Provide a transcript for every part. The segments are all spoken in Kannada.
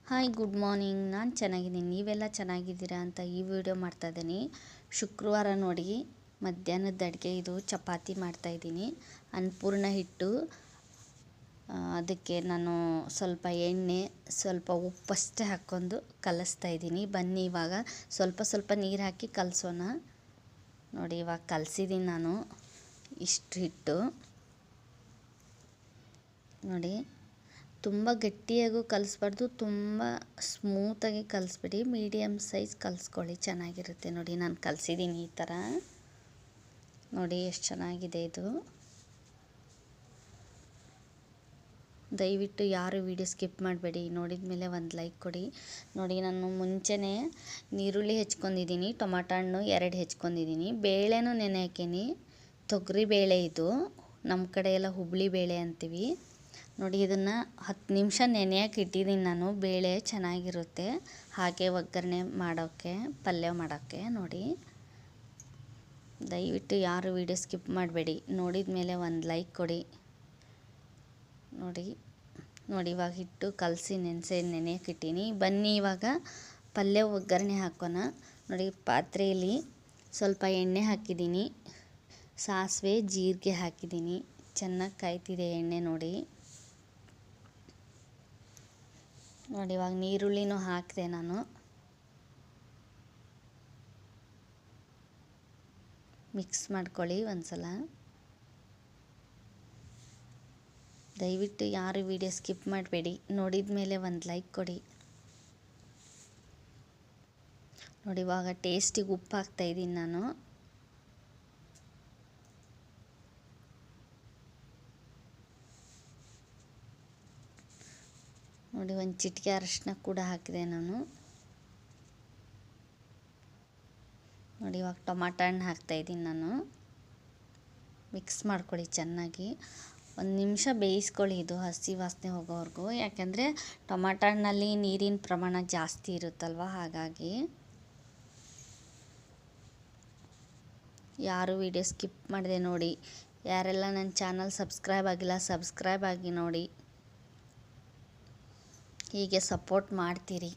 Hi good morning. ನಾನು ಚೆನ್ನಾಗಿದ್ದೀನಿ, ನೀವೆಲ್ಲ ಚೆನ್ನಾಗಿದ್ದೀರಾ ಅಂತ ಈ ವಿಡಿಯೋ ಮಾಡ್ತಾಯಿದ್ದೀನಿ. ಶುಕ್ರವಾರ ನೋಡಿ ಮಧ್ಯಾಹ್ನದ ಅಡುಗೆ ಇದು ಚಪಾತಿ ಮಾಡ್ತಾಯಿದ್ದೀನಿ. ಅನ್ನಪೂರ್ಣ ಹಿಟ್ಟು, ಅದಕ್ಕೆ ನಾನು ಸ್ವಲ್ಪ ಎಣ್ಣೆ ಸ್ವಲ್ಪ ಉಪ್ಪಷ್ಟೇ ಹಾಕ್ಕೊಂಡು ಕಲಿಸ್ತಾ ಇದ್ದೀನಿ. ಬನ್ನಿ ಇವಾಗ ಸ್ವಲ್ಪ ನೀರು ಹಾಕಿ ಕಲಸೋಣ. ನೋಡಿ ಇವಾಗ ಕಲಸಿದ್ದೀನಿ ನಾನು ಇಷ್ಟು ಹಿಟ್ಟು. ನೋಡಿ ತುಂಬ ಗಟ್ಟಿಯಾಗೂ ಕಲಿಸ್ಬಾರ್ದು, ತುಂಬ ಸ್ಮೂತಾಗಿ ಕಲಿಸ್ಬಿಡಿ, ಮೀಡಿಯಮ್ ಸೈಜ್ ಕಲಿಸ್ಕೊಳ್ಳಿ, ಚೆನ್ನಾಗಿರುತ್ತೆ. ನೋಡಿ ನಾನು ಕಲಿಸಿದ್ದೀನಿ ಈ ಥರ. ನೋಡಿ ಎಷ್ಟು ಚೆನ್ನಾಗಿದೆ ಇದು. ದಯವಿಟ್ಟು ಯಾರು ವಿಡಿಯೋ ಸ್ಕಿಪ್ ಮಾಡಬೇಡಿ, ನೋಡಿದ ಮೇಲೆ ಒಂದು ಲೈಕ್ ಕೊಡಿ. ನೋಡಿ ನಾನು ಮುಂಚೆನೇ ನೀರುಳ್ಳಿ ಹೆಚ್ಕೊಂಡಿದ್ದೀನಿ, ಟೊಮಾಟೊ ಹಣ್ಣು 2 ಹೆಚ್ಕೊಂಡಿದ್ದೀನಿ, ಬೇಳೆನೂ ನೆನೆ ಹಾಕೀನಿ. ತೊಗರಿ ಬೇಳೆ ಇದು, ನಮ್ಮ ಕಡೆ ಎಲ್ಲ ಹುಬ್ಳಿ ಬೇಳೆ ಅಂತೀವಿ. ನೋಡಿ ಇದನ್ನು 10 ನಿಮಿಷ ನೆನೆಯಕ್ಕೆ ಇಟ್ಟಿದ್ದೀನಿ ನಾನು. ಬೇಳೆ ಚೆನ್ನಾಗಿರುತ್ತೆ ಹಾಗೆ ಒಗ್ಗರಣೆ ಮಾಡೋಕ್ಕೆ, ಪಲ್ಯ ಮಾಡೋಕ್ಕೆ. ನೋಡಿ ದಯವಿಟ್ಟು ಯಾರು ವಿಡಿಯೋ ಸ್ಕಿಪ್ ಮಾಡಬೇಡಿ, ನೋಡಿದ ಮೇಲೆ ಒಂದು ಲೈಕ್ ಕೊಡಿ. ನೋಡಿ ಇವಾಗ ಹಿಟ್ಟು ಕಲಸಿ ನೆನೆಯಕ್ಕೆ ಇಟ್ಟೀನಿ. ಬನ್ನಿ ಇವಾಗ ಪಲ್ಯ ಒಗ್ಗರಣೆ ಹಾಕೋಣ. ನೋಡಿ ಪಾತ್ರೆಯಲ್ಲಿ ಸ್ವಲ್ಪ ಎಣ್ಣೆ ಹಾಕಿದ್ದೀನಿ, ಸಾಸಿವೆ ಜೀರಿಗೆ ಹಾಕಿದ್ದೀನಿ, ಚೆನ್ನಾಗಿ ಕಾಯ್ತಿದೆ ಎಣ್ಣೆ. ನೋಡಿ ಇವಾಗ ನೀರುಳ್ಳಿನೂ ಹಾಕಿದೆ ನಾನು. ಮಿಕ್ಸ್ ಮಾಡ್ಕೊಳ್ಳಿ ಒಂದ್ಸಲ. ದಯವಿಟ್ಟು ಯಾರು ವಿಡಿಯೋ ಸ್ಕಿಪ್ ಮಾಡಬೇಡಿ, ನೋಡಿದ ಮೇಲೆ ಒಂದು ಲೈಕ್ ಕೊಡಿ. ನೋಡಿ ಇವಾಗ ಟೇಸ್ಟಿಗೆ ಉಪ್ಪು ಹಾಕ್ತಾಯಿದ್ದೀನಿ ನಾನು. ನೋಡಿ ಒಂದು ಚಿಟಿಕೆ ಅರಿಶಿನ ಕೂಡ ಹಾಕಿದೆ ನಾನು. ನೋಡಿ ಇವಾಗ ಟೊಮಾಟೊ ಹಣ್ಣು ಹಾಕ್ತಾಯಿದ್ದೀನಿ ನಾನು. ಮಿಕ್ಸ್ ಮಾಡ್ಕೊಳ್ಳಿ ಚೆನ್ನಾಗಿ. 1 ನಿಮಿಷ ಬೇಯಿಸ್ಕೊಳ್ಳಿ ಇದು ಹಸಿ ವಾಸನೆ ಹೋಗೋವರೆಗೂ, ಯಾಕೆಂದರೆ ಟೊಮಾಟೊ ಹಣ್ಣಲ್ಲಿ ನೀರಿನ ಪ್ರಮಾಣ ಜಾಸ್ತಿ ಇರುತ್ತಲ್ವ, ಹಾಗಾಗಿ. ಯಾರು ವಿಡಿಯೋ ಸ್ಕಿಪ್ ಮಾಡಿದೆ ನೋಡಿ. ಯಾರೆಲ್ಲ ನನ್ನ ಚಾನಲ್ ಸಬ್ಸ್ಕ್ರೈಬ್ ಆಗಿಲ್ಲ ಸಬ್ಸ್ಕ್ರೈಬ್ ಆಗಿ ನೋಡಿ, ಹೀಗೆ ಸಪೋರ್ಟ್ ಮಾಡ್ತೀರಿ.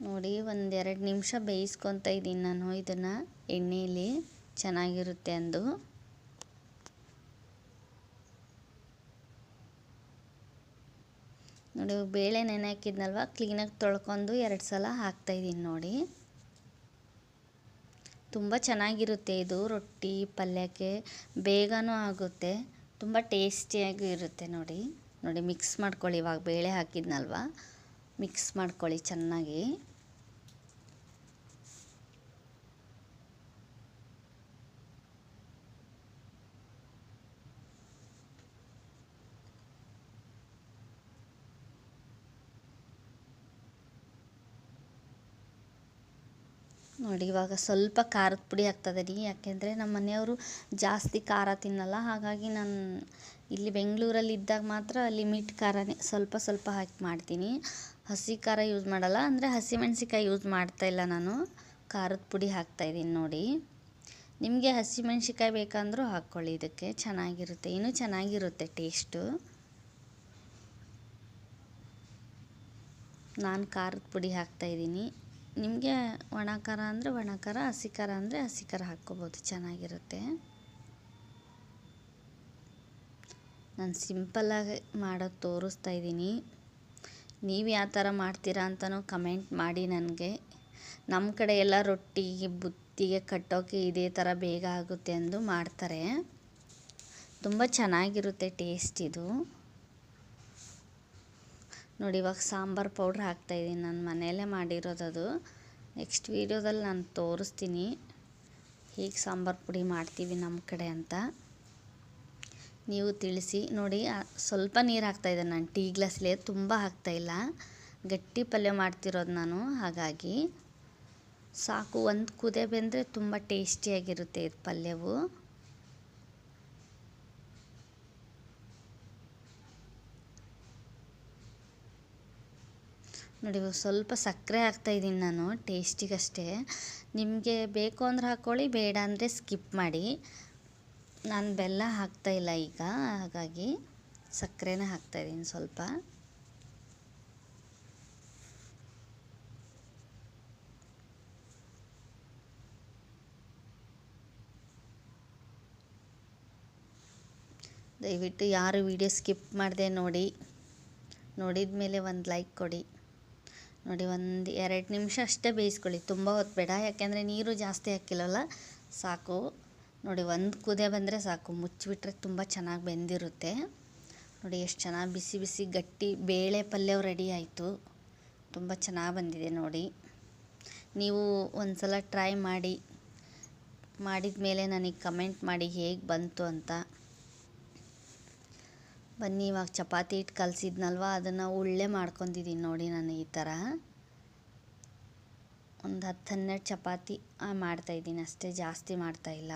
ನೋಡಿ 1-2 ನಿಮಿಷ ಬೇಯಿಸ್ಕೊತಾ ಇದ್ದೀನಿ ನಾನು ಇದನ್ನು ಎಣ್ಣೆಯಲ್ಲಿ, ಚೆನ್ನಾಗಿರುತ್ತೆ ಅಂದು. ನೋಡಿ ಬೇಳೆ ನೆನೆ ಹಾಕಿದ್ನಲ್ವ, ಕ್ಲೀನಾಗಿ ತೊಳ್ಕೊಂಡು 2 ಸಲ ಹಾಕ್ತಾಯಿದ್ದೀನಿ. ನೋಡಿ ತುಂಬ ಚೆನ್ನಾಗಿರುತ್ತೆ ಇದು, ರೊಟ್ಟಿ ಪಲ್ಯಕ್ಕೆ ಬೇಗನೂ ಆಗುತ್ತೆ, ತುಂಬ ಟೇಸ್ಟಿಯಾಗಿ ಇರುತ್ತೆ. ನೋಡಿ ಮಿಕ್ಸ್ ಮಾಡ್ಕೊಳ್ಳಿ. ಇವಾಗ ಬೇಳೆ ಹಾಕಿದ್ನಲ್ವ, ಮಿಕ್ಸ್ ಮಾಡ್ಕೊಳ್ಳಿ ಚೆನ್ನಾಗಿ. ನೋಡಿ ಇವಾಗ ಸ್ವಲ್ಪ ಖಾರದ ಪುಡಿ ಹಾಕ್ತಾಯಿದ್ದೀನಿ, ಯಾಕೆಂದರೆ ನಮ್ಮ ಮನೆಯವರು ಜಾಸ್ತಿ ಖಾರ ತಿನ್ನಲ್ಲ, ಹಾಗಾಗಿ ನಾನು ಇಲ್ಲಿ ಬೆಂಗಳೂರಲ್ಲಿ ಇದ್ದಾಗ ಮಾತ್ರ ಲಿಮಿಟ್ ಖಾರನೇ ಸ್ವಲ್ಪ ಹಾಕಿ ಮಾಡ್ತೀನಿ. ಹಸಿ ಖಾರ ಯೂಸ್ ಮಾಡಲ್ಲ, ಅಂದರೆ ಹಸಿಮೆಣ್ಸಿಕಾಯಿ ಯೂಸ್ ಮಾಡ್ತಾಯಿಲ್ಲ ನಾನು. ಖಾರದ ಪುಡಿ ಹಾಕ್ತಾಯಿದ್ದೀನಿ. ನೋಡಿ ನಿಮಗೆ ಹಸಿಮೆಣ್ಸಿಕಾಯಿ ಬೇಕಂದ್ರೂ ಹಾಕ್ಕೊಳ್ಳಿ, ಇದಕ್ಕೆ ಚೆನ್ನಾಗಿರುತ್ತೆ, ಇನ್ನೂ ಚೆನ್ನಾಗಿರುತ್ತೆ ಟೇಸ್ಟು. ನಾನು ಖಾರದ ಪುಡಿ ಹಾಕ್ತಾಯಿದ್ದೀನಿ. ನಿಮಗೆ ಒಣ ಖಾರ ಅಂದರೆ ಒಣ ಖಾರ, ಹಸಿ ಖಾರ ಅಂದರೆ ಹಸಿ ಖಾರ ಹಾಕ್ಕೋಬೋದು, ಚೆನ್ನಾಗಿರುತ್ತೆ. ನಾನು ಸಿಂಪಲ್ಲಾಗಿ ಮಾಡೋದು ತೋರಿಸ್ತಾ ಇದ್ದೀನಿ. ನೀವು ಯಾವ ಥರ ಮಾಡ್ತೀರಾ ಅಂತಲೂ ಕಮೆಂಟ್ ಮಾಡಿ ನನಗೆ. ನಮ್ಮ ಕಡೆ ಎಲ್ಲ ರೊಟ್ಟಿಗೆ ಬುತ್ತಿಗೆ ಕಟ್ಟೋಕ್ಕೆ ಇದೇ ಥರ ಬೇಗ ಆಗುತ್ತೆ ಎಂದು ಮಾಡ್ತಾರೆ, ತುಂಬ ಚೆನ್ನಾಗಿರುತ್ತೆ ಟೇಸ್ಟ್ ಇದು. ನೋಡಿ ಇವಾಗ ಸಾಂಬಾರು ಪೌಡ್ರ್ ಹಾಕ್ತಾಯಿದ್ದೀನಿ, ನಾನು ಮನೆಯಲ್ಲೇ ಮಾಡಿರೋದದು. ನೆಕ್ಸ್ಟ್ ವೀಡಿಯೋದಲ್ಲಿ ನಾನು ತೋರಿಸ್ತೀನಿ ಹೀಗೆ ಸಾಂಬಾರು ಪುಡಿ ಮಾಡ್ತೀವಿ ನಮ್ಮ ಕಡೆ ಅಂತ, ನೀವು ತಿಳಿಸಿ. ನೋಡಿ ಸ್ವಲ್ಪ ನೀರು ಹಾಕ್ತಾಯಿದ್ದೆ ನಾನು, ಟೀ ಗ್ಲಾಸಲ್ಲಿ, ತುಂಬ ಹಾಕ್ತಾಯಿಲ್ಲ, ಗಟ್ಟಿ ಪಲ್ಯ ಮಾಡ್ತಿರೋದು ನಾನು, ಹಾಗಾಗಿ ಸಾಕು. 1 ಕುದಿ ಬಂದರೆ ತುಂಬ ಟೇಸ್ಟಿಯಾಗಿರುತ್ತೆ ಇದು ಪಲ್ಯವು. ನೋಡಿ ಸ್ವಲ್ಪ ಸಕ್ಕರೆ ಹಾಕ್ತಾಯಿದ್ದೀನಿ ನಾನು ಟೇಸ್ಟಿಗಷ್ಟೇ. ನಿಮಗೆ ಬೇಕು ಅಂದ್ರೆ ಹಾಕ್ಕೊಳ್ಳಿ, ಬೇಡ ಅಂದರೆ ಸ್ಕಿಪ್ ಮಾಡಿ. ನಾನು ಬೆಲ್ಲ ಹಾಕ್ತಾಯಿಲ್ಲ ಈಗ, ಹಾಗಾಗಿ ಸಕ್ಕರೆನೇ ಹಾಕ್ತಾಯಿದ್ದೀನಿ ಸ್ವಲ್ಪ. ದಯವಿಟ್ಟು ಯಾರು ವಿಡಿಯೋ ಸ್ಕಿಪ್ ಮಾಡದೆ ನೋಡಿ, ನೋಡಿದ ಮೇಲೆ ಒಂದು ಲೈಕ್ ಕೊಡಿ. ನೋಡಿ, 1-2 ನಿಮಿಷ ಅಷ್ಟೇ ಬೇಯಿಸ್ಕೊಳ್ಳಿ, ತುಂಬ ಹೊತ್ತು ಬೇಡ, ಯಾಕೆಂದರೆ ನೀರು ಜಾಸ್ತಿ ಹಾಕಿಲ್ಲವಲ್ಲ, ಸಾಕು. ನೋಡಿ, ಒಂದು ಕುದಿ ಬಂದರೆ ಸಾಕು, ಮುಚ್ಚಿಬಿಟ್ರೆ ತುಂಬ ಚೆನ್ನಾಗಿ ಬೆಂದಿರುತ್ತೆ. ನೋಡಿ ಎಷ್ಟು ಚೆನ್ನಾಗಿ ಬಿಸಿ ಬಿಸಿ ಗಟ್ಟಿ ಬೇಳೆ ಪಲ್ಯ ರೆಡಿ ಆಯಿತು. ತುಂಬ ಚೆನ್ನಾಗಿ ಬಂದಿದೆ ನೋಡಿ. ನೀವು ಒಂದು ಸಲ ಟ್ರೈ ಮಾಡಿ, ಮಾಡಿದ ಮೇಲೆ ನನಗೆ ಕಮೆಂಟ್ ಮಾಡಿ ಹೇಗೆ ಬಂತು ಅಂತ. ಬನ್ನಿ, ಇವಾಗ ಚಪಾತಿ ಹಿಟ್ಟು ಕಲಸಿದ್ನಲ್ವ, ಅದನ್ನು ಉಳ್ಳೆ ಮಾಡ್ಕೊತಿದ್ದೀನಿ ನೋಡಿ. ನಾನು ಈ ಥರ ಒಂದು 10-12 ಚಪಾತಿ ಮಾಡ್ತಾಯಿದ್ದೀನಿ ಅಷ್ಟೇ, ಜಾಸ್ತಿ ಮಾಡ್ತಾಯಿಲ್ಲ.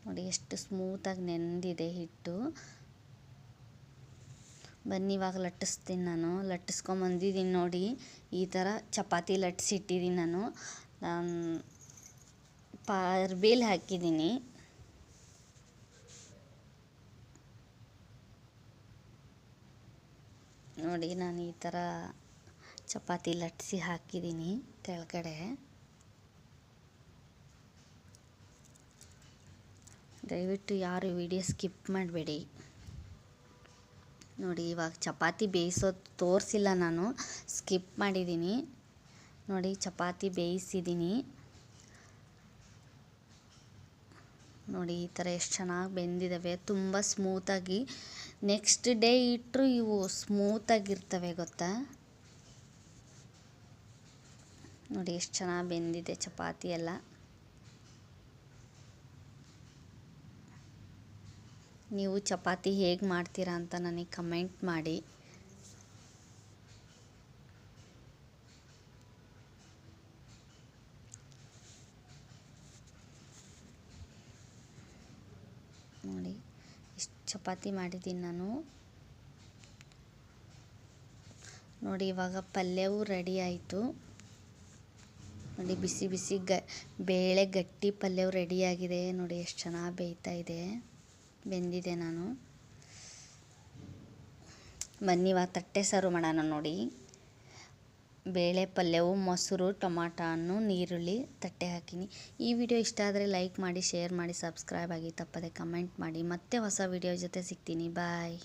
ನೋಡಿ ಎಷ್ಟು ಸ್ಮೂತಾಗಿ ನೆಂದಿದೆ ಹಿಟ್ಟು. ಬನ್ನಿ ಇವಾಗ ಲಟ್ಟಿಸ್ತೀನಿ. ನಾನು ಲಟ್ಟಿಸ್ಕೊಂಬಂದಿದ್ದೀನಿ ನೋಡಿ. ಈ ಥರ ಚಪಾತಿ ಲಟ್ಟಿಸಿಟ್ಟಿದ್ದೀನಿ ನಾನು. ಪಾರ್ಬೇಲ್ ಹಾಕಿದ್ದೀನಿ. ನೋಡಿ, ನಾನು ಈ ಥರ ಚಪಾತಿ ಲಟ್ಟಿಸಿ ಹಾಕಿದ್ದೀನಿ ಕೆಳಗಡೆ. ದಯವಿಟ್ಟು ಯಾರು ವಿಡಿಯೋ ಸ್ಕಿಪ್ ಮಾಡಬೇಡಿ. ನೋಡಿ, ಇವಾಗ ಚಪಾತಿ ಬೇಯಿಸೋದು ತೋರಿಸಿಲ್ಲ, ನಾನು ಸ್ಕಿಪ್ ಮಾಡಿದ್ದೀನಿ. ನೋಡಿ, ಚಪಾತಿ ಬೇಯಿಸಿದ್ದೀನಿ ನೋಡಿ. ಈ ಥರ ಎಷ್ಟು ಚೆನ್ನಾಗಿ ಬೆಂದಿದ್ದಾವೆ, ತುಂಬ ಸ್ಮೂತಾಗಿ. ನೆಕ್ಸ್ಟ್ ಡೇ ಇಟ್ಟರು ಇವು ಸ್ಮೂತಾಗಿರ್ತವೆ, ಗೊತ್ತಾ. ನೋಡಿ ಎಷ್ಟು ಚೆನ್ನಾಗಿ ಬೆಂದಿದೆ ಚಪಾತಿ ಎಲ್ಲ. ನೀವು ಚಪಾತಿ ಹೇಗೆ ಮಾಡ್ತೀರಾ ಅಂತ ನನಗೆ ಕಮೆಂಟ್ ಮಾಡಿ. ನೋಡಿ ಇಷ್ಟು ಚಪಾತಿ ಮಾಡಿದ್ದೀನಿ ನಾನು. ನೋಡಿ, ಇವಾಗ ಪಲ್ಯವೂ ರೆಡಿ ಆಯಿತು. ನೋಡಿ, ಬಿಸಿ ಬಿಸಿ ಬೇಳೆ ಗಟ್ಟಿ ಪಲ್ಯವು ರೆಡಿಯಾಗಿದೆ. ನೋಡಿ ಎಷ್ಟು ಚೆನ್ನಾಗಿ ಬೇಯ್ತಾ ಇದೆ, ಬೆಂದಿದೆ. ನಾನು ಬನ್ನಿ ಇವಾಗ ತಟ್ಟೆ ಸರ್ವ್ ಮಾಡೋಣ. ನೋಡಿ, ಬೇಳೆ ಪಲ್ಯವು, ಮೊಸರು, ಟೊಮಾಟೊ ಹಣ್ಣು, ನೀರುಳ್ಳಿ ತಟ್ಟೆ ಹಾಕಿನಿ. ಈ ವಿಡಿಯೋ ಇಷ್ಟ ಆದರೆ ಲೈಕ್ ಮಾಡಿ, ಶೇರ್ ಮಾಡಿ, ಸಬ್ಸ್ಕ್ರೈಬ್ ಆಗಿ, ತಪ್ಪದೆ ಕಮೆಂಟ್ ಮಾಡಿ. ಮತ್ತೆ ಹೊಸ ವಿಡಿಯೋ ಜೊತೆ ಸಿಗ್ತೀನಿ. ಬಾಯ್.